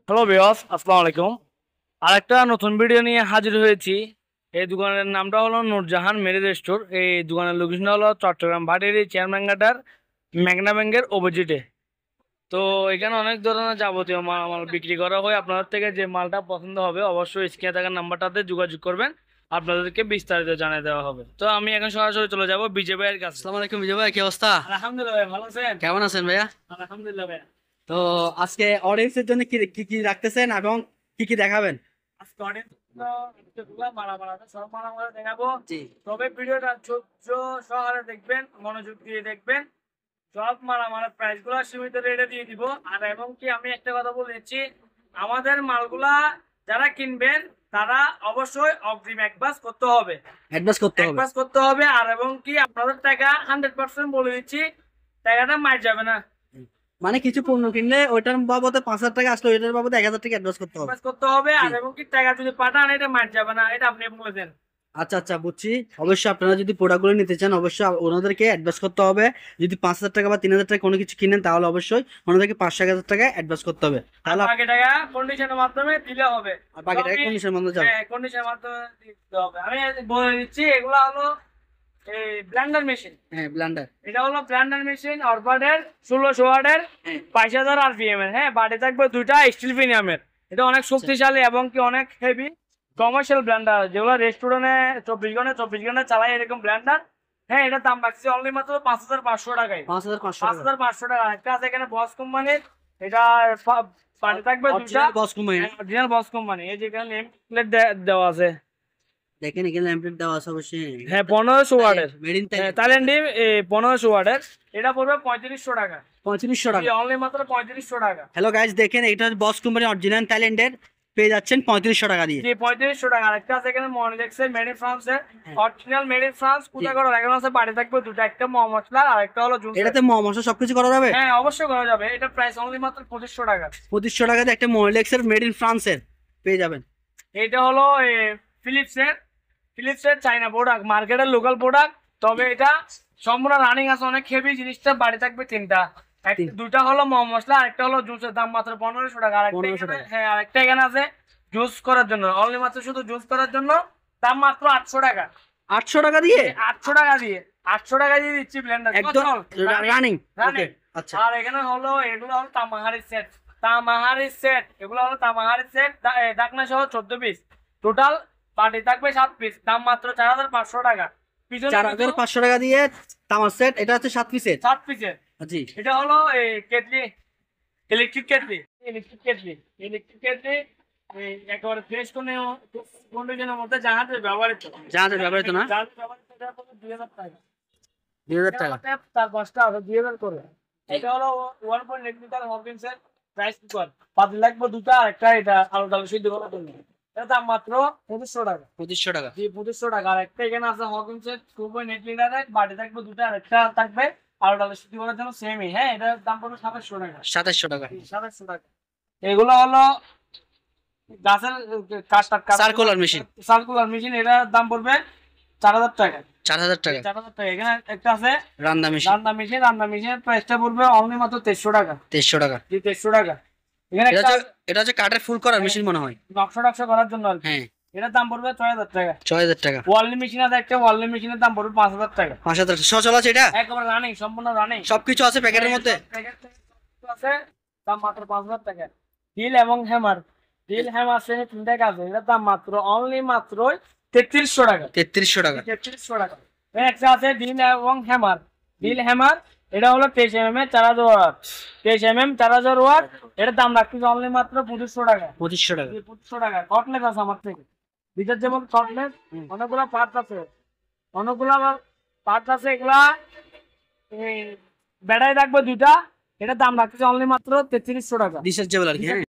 Hello viewers, আসসালামু আলাইকুম। আরেকটা নতুন ভিডিও নিয়ে হাজির হয়েছি। এই দোকানের নামটা হলো নূরজাহান মেরিজ স্টোর। এই দোকানের লোকেশনটা হলো চট্টগ্রাম ভাটিয়ারি চেয়ারম্যানঘাটার মেঘনা ব্যাংকের অপোজিটে। তো এখানে অনেক ধরনের যাবতীয় মাল বিক্রি করা হয়। আপনাদের থেকে যে মালটা পছন্দ হবে অবশ্যই স্ক্রিনে থাকা নাম্বারটাতে যোগাযোগ করবেন, আপনাদেরকে বিস্তারিত জানিয়ে দেওয়া হবে। তো আমি এখন সরাসরি চলে যাব বিজয় ভাইয়ের কাছে। আসসালামু আলাইকুম বিজয় ভাই, কি অবস্থা? আলহামদুলিল্লাহ ভাই, ভালো আছেন? কেমন আছেন ভাইয়া? আলহামদুলিল্লাহ ভাইয়া। তো আজকে অডিয়েন্সের জন্য কি কি কি রাখতেছেন এবং কি কি দেখাবেন? আজকে অনেক মালামাল সব মালামাল দেখাবো। জি, তবে ভিডিওটা ধৈর্য সহকারে দেখবেন, মনোযোগ দিয়ে দেখবেন। সব মালামালের প্রাইস গুলো সীমিত রেটে দিয়ে দিব। আর এবং কি আমি একটা কথা বলে দিচ্ছি, আমাদের মালগুলা যারা কিনবেন তারা অবশ্যই অগ্রিম অ্যাডভান্স করতে হবে। অ্যাডভান্স করতে হবে। অ্যাডভান্স করতে হবে। আর এবং কি আপনাদের টাকা 100% বলে দিচ্ছি, টাকাটা মার যাবে না। মানে কিছু পণ্য কিনলে ওইটার বাবদে 5,000 টাকা আসলে ওইটার বাবদে 1,000 টাকা অ্যাডভান্স করতে হবে। অ্যাডভান্স করতে হবে। আর জি। এবং কি টাকা যদি পাঠান এটা মার যাবে না, এটা আপনি বলেছেন। আচ্ছা আচ্ছা, বুঝছি। অবশ্যই আপনারা যদি প্রোডাক্টগুলো নিতে চান অবশ্যই ওনাদেরকে অ্যাডভান্স করতে হবে। যদি 5,000 টাকা বা 3,000 টাকা কোনো কিছু কিনেন তাহলে অবশ্যই ওনাদেরকে 5,000 টাকা অ্যাডভান্স করতে হবে। তাহলে বাকি টাকা কন্ডিশনের মাধ্যমে দিলে হবে। আর বাকি টাকা কন্ডিশনের মধ্যে যাবে। হ্যাঁ, কন্ডিশনের মাধ্যমে দিতে হবে। আমি বলে দিচ্ছি, এগুলা হলো এই ব্লেন্ডার মেশিন। হ্যাঁ, ব্লেন্ডার। এটা হলো ব্লেন্ডার মেশিন অরবার্ডের 1600 ওয়াটের 5,000 আরপিএম এর। হ্যাঁ, বাড়ি থাকবে দুইটা স্টিল প্রিমিয়ামের। এটা অনেক শক্তিশালী এবং কি অনেক হেভি কমার্শিয়াল ব্লেন্ডার, যেগুলো রেস্টুরেন্টে 24 ঘন্টা চালায় এরকম ব্লেন্ডার। হ্যাঁ, এটা দাম রাখছি অনলি মাত্র 5,500 টাকায়। 5,500 টাকা। 5,500 টাকা। একটা আছে এখানে বস কোম্পানির, এটা বাড়ি থাকবে দুইটা অরিজিনাল বস কোম্পানি। অরিজিনাল বস কোম্পানি। এই যে এখানে নেম প্লেট দেওয়া আছে। দেখেন এখানে ল্যাম্পলেট দেওয়া আছে অবশ্যই। হ্যাঁ, 1500 ওয়াটের মেড ইন থাইল্যান্ডে 1500 ওয়াটের। এটা পড়বে 3500 টাকা। 3500 টাকা। অনলি মাত্র 3500 টাকা। হ্যালো গাইস, দেখেন এটা বস কোম্পানি অরিজিনাল থাইল্যান্ডের, পেয়ে যাচ্ছেন 3500 টাকা দিয়ে। জি, 3500 টাকা। আরেকটা আছে এখানে মনিডেক্সের মেড ইন ফ্রান্সের অরিজিনাল মেড ইন ফ্রান্স। কোথায় করে লাগানো আছে, বাড়ি থাকবে দুটো, একটা মোহাম্মদ মশলা আর একটা হলো জুস। এটাতে মশলা সবকিছু করা যাবে? হ্যাঁ, অবশ্যই করা যাবে। এটা প্রাইস অনলি মাত্র 2500 টাকা। 2500 টাকাতে একটা মনিলেক্সের মেড ইন ফ্রান্সের পেয়ে যাবেন। এটা হলো ফিলিপসের চাইনা প্রোডাক্ট, মার্কেটের লোকাল প্রোডাক্ট। তবে এটা সম্পূর্ণ রানিং আছে, অনেক হেভি জিনিসটা। বাড়ি থাকবে তিনটা, দুইটা হলো মোহাম্মদ মশলা আর একটা হলো জুসের। দাম মাত্র 1500 টাকা। হ্যাঁ, আরেকটা এখানে আছে জুস করার জন্য, অনলি মাত্র শুধু জুস করার জন্য। দাম মাত্র 800 টাকা। 800 টাকা দিয়ে? 800 টাকা দিয়ে, 800 টাকা দিয়ে দিচ্ছি ব্লেন্ডার একদম রানিং। ওকে, আচ্ছা। আর এখানে হলো এগুলো হলো তামাহারি সেট। এগুলো হলো তামাহারি সেট, ঢাকনা সহ 14 পিস। টোটাল পার্টি থাকবে 7 পিস। দাম মাত্র 4,500 টাকা। 4,500 টাকা দিয়ে তামার সেট। এটা হচ্ছে 7 পিসের। 7 পিসের। জি। এটা হলো এই কেটলি, ইলেকট্রিক কেটলি একেবারে ফ্রেশ কন্ডিশনের মধ্যে, জাহাজে ব্যবহৃত না? জাহাজে ব্যবহৃত। এটা হলো 2000 টাকা। 2000 টাকা। তার 5টা আছে 2000 করে। এটা হলো 1.8 লিটার হকিন্সের রাইস কুকার। পাতিল লাগবে দুটা, আর একটা এটা আলু ডাল সিদ্ধ করার জন্য। এর দাম মাত্র 2500 টাকা। 2500 টাকা। জি, 2500 টাকা। আর একটা এখানে আছে হকিন্সের 2.8 লিটারের, বাটি থাকবে দুটা, আর একটা থাকবে আলু ডাল সিদ্ধ করার জন্য সেমই। হ্যাঁ, এটার দাম পড়বে 2700 টাকা। 2700 টাকা। 2700 টাকা। এগুলো হলো গাছের সার্কুলার মেশিন। এটার দাম পড়বে 4000 টাকা। 4000 টাকা। 4000 টাকা। এখানে একটা আছে রান্না মেশিন। রান্না মেশিনের প্রাইসটা পড়বে অনলি মাত্র 2300 টাকা। 2300 টাকা। জি, 2300 টাকা। এখানে এটা হচ্ছে কাঠের ফুল করার মেশিন মনে হয়, নকশা করার জন্য। হ্যাঁ। এটার দাম পড়বে 6000 টাকা। 6000 টাকা। ওয়ার্লি মেশিন আছে একটা, ওয়ার্লি মেশিনের দাম পড়বে 5000 টাকা। 5000 টাকা। সচল আছে এটা? একেবারে রানিং, সম্পূর্ণ রানিং। সবকিছু আছে প্যাকেটের মধ্যে? আছে। দাম মাত্র 5000 টাকা। ড্রিল এবং হ্যামার শ্রেণী তিনটা কাজ। এটার দাম মাত্র অনলি মাত্র 3300 টাকা। 3300 টাকা। 3300 টাকা। একটা আছে ড্রিল এবং হ্যামার। এটা হলো 23 mm 4000 ওয়াট। 23 mm 4000 watt. এটার দাম রাখছি অনলি মাত্র 2500 টাকা। 2500 টাকা। 2500 টাকা। কটলেট আছে আমার থেকে, বিজার যেমন কটলেট অনেকগুলো পার্ট আছে। এগুলা ব্যাটারি থাকবে দুইটা। এটার দাম রাখছি অনলি মাত্র 3300 টাকা। রিচার্জেবল আর কি। হ্যাঁ।